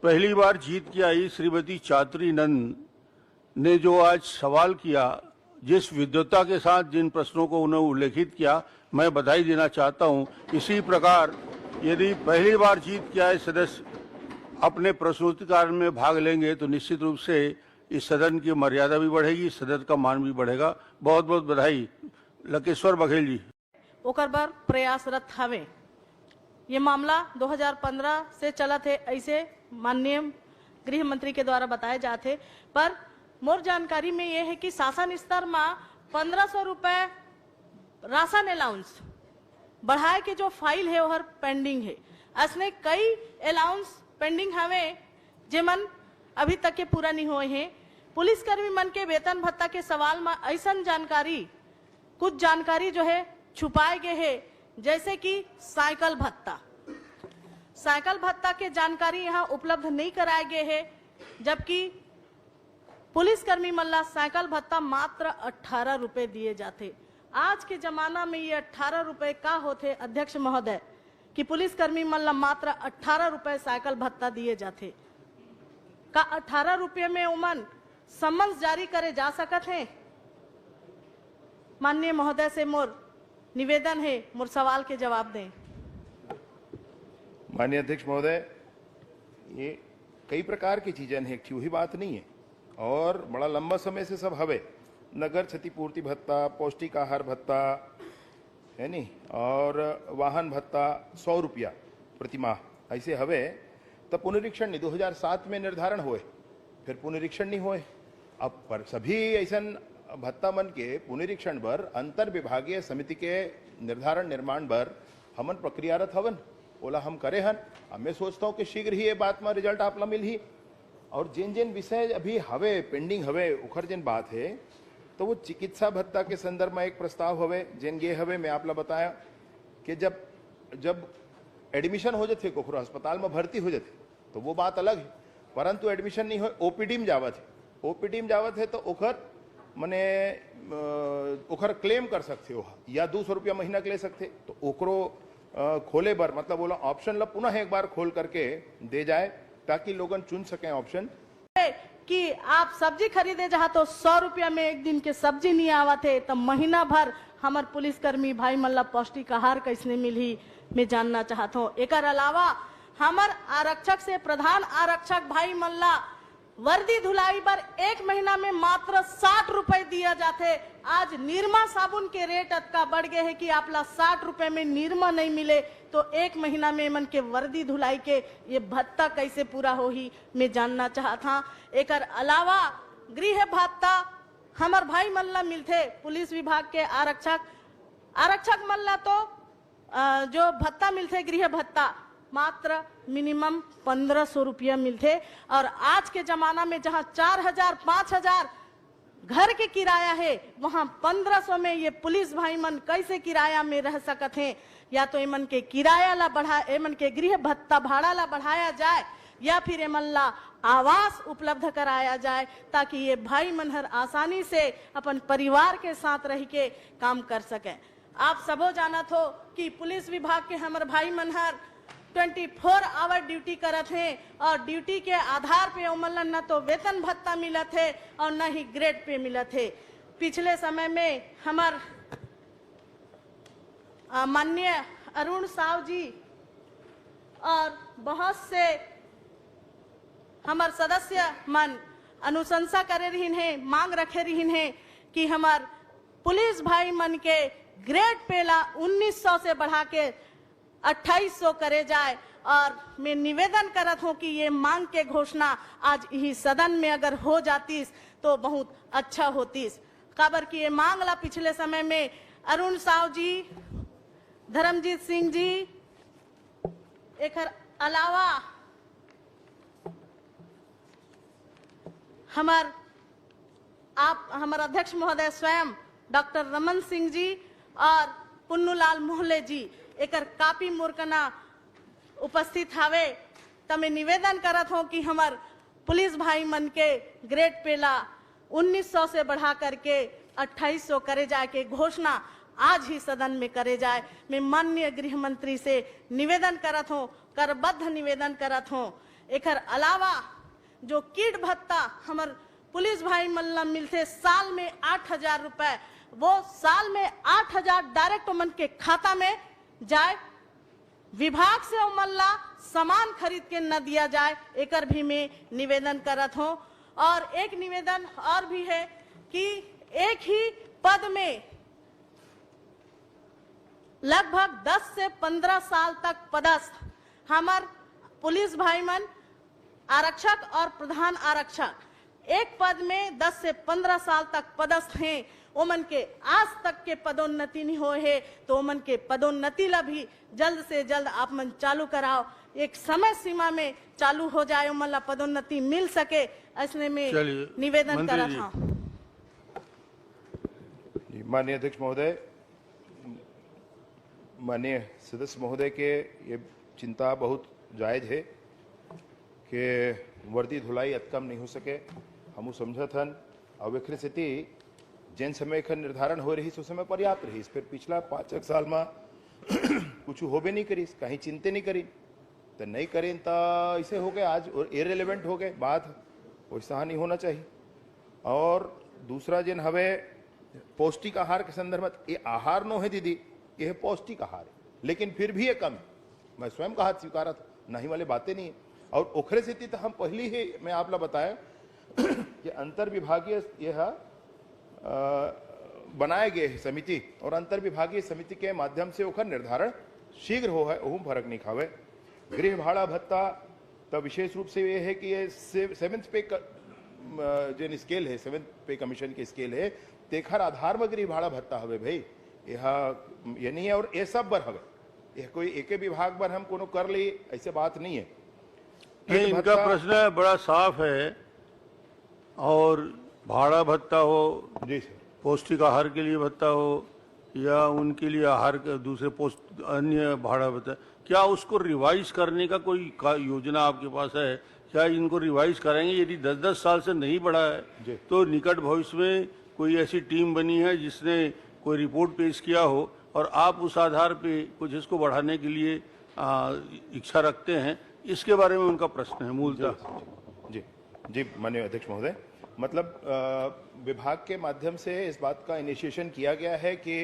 पहली बार जीत के आई श्रीमती चात्री नंद ने जो आज सवाल किया, जिस विद्वता के साथ जिन प्रश्नों को उन्होंने उल्लेखित किया, मैं बधाई देना चाहता हूं। इसी प्रकार यदि पहली बार जीत के आए सदस्य अपने प्रस्तुतिकार में भाग लेंगे तो निश्चित रूप से इस सदन की मर्यादा भी बढ़ेगी, सदन का मान भी बढ़ेगा। बहुत बहुत बधाई। लकेश्वर बघेल जी। ओकर बर प्रयासरत हवे। ये मामला 2015 से चला थे, ऐसे माननीय गृह मंत्री के द्वारा बताए जाते। पर मोर जानकारी में ये है कि शासन स्तर में 1500 रुपए राशन अलाउंस बढ़ाए के जो फाइल है वह पेंडिंग है। असने कई अलाउंस पेंडिंग हवे जेमन अभी तक के पूरा नहीं हुए हैं। पुलिसकर्मी मन के वेतन भत्ता के सवाल में ऐसा जानकारी, कुछ जानकारी जो है छुपाए गए है, जैसे कि साइकिल भत्ता के जानकारी यहाँ उपलब्ध नहीं कराए गए है, जबकि पुलिसकर्मी मल्ला साइकिल भत्ता मात्र 18 रुपए दिए जाते। आज के जमाना में ये 18 रुपए का होते अध्यक्ष महोदय कि पुलिसकर्मी मल्ला मात्र 18 रुपए साइकिल भत्ता दिए जाते। का 18 रुपये में उमन सम्मन जारी करे जा सकत है? माननीय महोदय से मोर निवेदन है, मोर सवाल के जवाब दें। माननीय अध्यक्ष महोदय, ये कई प्रकार की चीजें हैं, एक ही बात नहीं है और बड़ा लंबा समय से सब हवे। नगर क्षतिपूर्ति भत्ता, पौष्टिक आहार भत्ता है नहीं, और वाहन भत्ता 100 रुपया प्रति माह ऐसे हवे। तब पुनरीक्षण नहीं 2007 में निर्धारण हुए, फिर पुनरीक्षण नहीं हुए। अब पर सभी ऐसा भत्ता मन के पुनरीक्षण पर अंतर विभागीय समिति के निर्धारण निर्माण पर हमन प्रक्रियारत हवन, ओला हम करे हन। अब मैं सोचता हूँ कि शीघ्र ही ये बात में रिजल्ट आपला मिल ही। और जिन जिन विषय अभी हवे पेंडिंग हवे उखर जिन बात है, तो वो चिकित्सा भत्ता के संदर्भ में एक प्रस्ताव हवे, जिन ये हवे मैं आपला बताया कि जब एडमिशन हो जाते कोखरो अस्पताल में भर्ती हो जाते तो वो बात अलग है, परंतु एडमिशन नहीं हो ओपीडी में जावत है। ओपीडी में जावत है तो ओखर क्लेम कर सकते हो या 200 रुपया महीना के ले सकते, तो ओकरो खोले बर मतलब बोला ऑप्शन ला पुनः एक बार खोल करके दे जाए ताकि लोगन चुन सकें ऑप्शन। कि आप सब्जी खरीदे जहाँ तो 100 रुपया में एक दिन के सब्जी नहीं आवा थे, तो महीना भर हमार पुलिसकर्मी भाई मल्ला पौष्टिक आहार कैसे मिली मैं जानना चाहता हूँ। एक अलावा हमार आरक्षक से प्रधान आरक्षक भाई मल्ला वर्दी धुलाई पर एक महीना में मात्र 60 रुपए दिया जाते। आज निरमा साबुन के रेट अतका बढ़ गए हैं कि आपला 60 रुपए में निरमा नहीं मिले तो एक महीना में मन के वर्दी धुलाई के ये भत्ता कैसे पूरा हो ही मैं जानना चाहता। एक अलावा गृह भत्ता हमार भाई मल्ला मिलते, पुलिस विभाग के आरक्षक मल्ला तो जो भत्ता मिलते गृह भत्ता मात्र मिनिमम 1500 रुपया मिलते। और आज के जमाना में जहां 4000 5000 घर के किराया है, वहां 1500 में ये पुलिस भाई मन कैसे किराया में रह सकते हैं? या तो एमन के किराया ला बढ़ा, एमन के गृह भत्ता भाड़ा ला बढ़ाया जाए, या फिर एमन ला आवास उपलब्ध कराया जाए ताकि ये भाई मनहर आसानी से अपन परिवार के साथ रह के काम कर सके। आप सबो जानत हो कि पुलिस विभाग के हमारे भाई मनहर 24 आवर ड्यूटी करत हैं और ड्यूटी के आधार पे उमलन न तो वेतन भत्ता मिलत है और न ही ग्रेड पे मिलत है। पिछले समय में हमार माननीय अरुण साव जी और बहुत से हमार सदस्य मन अनुशंसा करे रही हैं, मांग रखे रही हैं कि हमार पुलिस भाई मन के ग्रेड पे ला 1900 से बढ़ा के 2800 करे जाए। और मैं निवेदन करत हूँ कि ये मांग के घोषणा आज ही सदन में अगर हो जाती तो बहुत अच्छा होती। काबर कि ये मांग ला पिछले समय में अरुण साव जी, धर्मजीत सिंह जी, एक अलावा हमार अध्यक्ष महोदय स्वयं डॉक्टर रमन सिंह जी और पुन्नूलाल मोहल्ले जी एक काफी मुर्कना उपस्थित हावे। तमें निवेदन करत हो कि हमार पुलिस भाई मन के ग्रेड पेला 1900 से बढ़ा करके 2800 करे जाए के घोषणा आज ही सदन में करे जाए। मैं माननीय गृह मंत्री से निवेदन करत हूँ, करबद्ध निवेदन करत हूँ एकर अलावा जो कीट भत्ता हमर पुलिस भाई मल्ला मिलते साल में 8,000 रुपए, वो साल में 8,000 डायरेक्ट उमन के खाता में जाए, विभाग से मल्ला सामान खरीद के न दिया जाए, एकर भी मैं निवेदन करत हूं। और एक निवेदन और भी है कि एक ही पद में लगभग 10 से 15 साल तक पदस्थ हमार पुलिस भाई मन आरक्षक और प्रधान आरक्षक एक पद में 10 से 15 साल तक पदस्थ हैं, ओमन के आज तक के पदोन्नति नहीं हुए है, तो ओमन के पदोन्नति ला भी जल्द से जल्द आप मन चालू कराओ, एक समय सीमा में चालू हो जाए, ओमन ला पदोन्नति मिल सके, ऐसने में निवेदन करा था। माननीय अध्यक्ष महोदय, माननीय सदस्य महोदय के ये चिंता बहुत जायज है कि वर्दी धुलाई अतकम नहीं हो सके, हमू समझत हन। और एक स्थिति जिन समय का निर्धारण हो रही उस समय पर्याप्त रही, फिर पिछला 5 साल में कुछ होबे नहीं करी, कहीं चिंते नहीं करी, तो नहीं करें तो ऐसे हो गए आज और इरेलीवेंट हो गए, बात वैसा नहीं होना चाहिए। और दूसरा जिन हवे पौष्टिक आहार के संदर्भ में, ये आहार नो है दीदी, ये है पौष्टिक आहार है, लेकिन फिर भी ये कम है, मैं स्वयं का हाथ स्वीकारा था, नहीं वाले बातें नहीं है। और ओखरे स्थिति तो हम पहली ही मैं आपला बताया कि अंतर विभागीय यह बनाए गए है समिति, और अंतर विभागीय समिति के माध्यम से ओखर निर्धारण शीघ्र हो है, ओहू फर्क नहीं खावे। गृह भाड़ा भत्ता तो विशेष रूप से ये है कि ये 7th पे जो स्केल है, 7th पे कमीशन के स्केल है, तेखर आधार में गृह भाड़ा भत्ता हवे भाई, यह ये नहीं है। और ये सब बर हवे, यह कोई एक विभाग बर हम कोनो कर ली ऐसे बात नहीं है। नहीं, इनका प्रश्न बड़ा साफ है, और भाड़ा भत्ता हो, जी सर, पौष्टिक आहार के लिए भत्ता हो या उनके लिए आहार के दूसरे अन्य भाड़ा भत्ता, क्या उसको रिवाइज करने का कोई योजना आपके पास है? क्या इनको रिवाइज करेंगे? यदि 10-10 साल से नहीं बढ़ा है तो निकट भविष्य में कोई ऐसी टीम बनी है जिसने कोई रिपोर्ट पेश किया हो और आप उस आधार पे कुछ इसको बढ़ाने के लिए इच्छा रखते हैं, इसके बारे में उनका प्रश्न है मूलतः। जी जी माननीय अध्यक्ष महोदय, मतलब विभाग के माध्यम से इस बात का इनिशिएशन किया गया है कि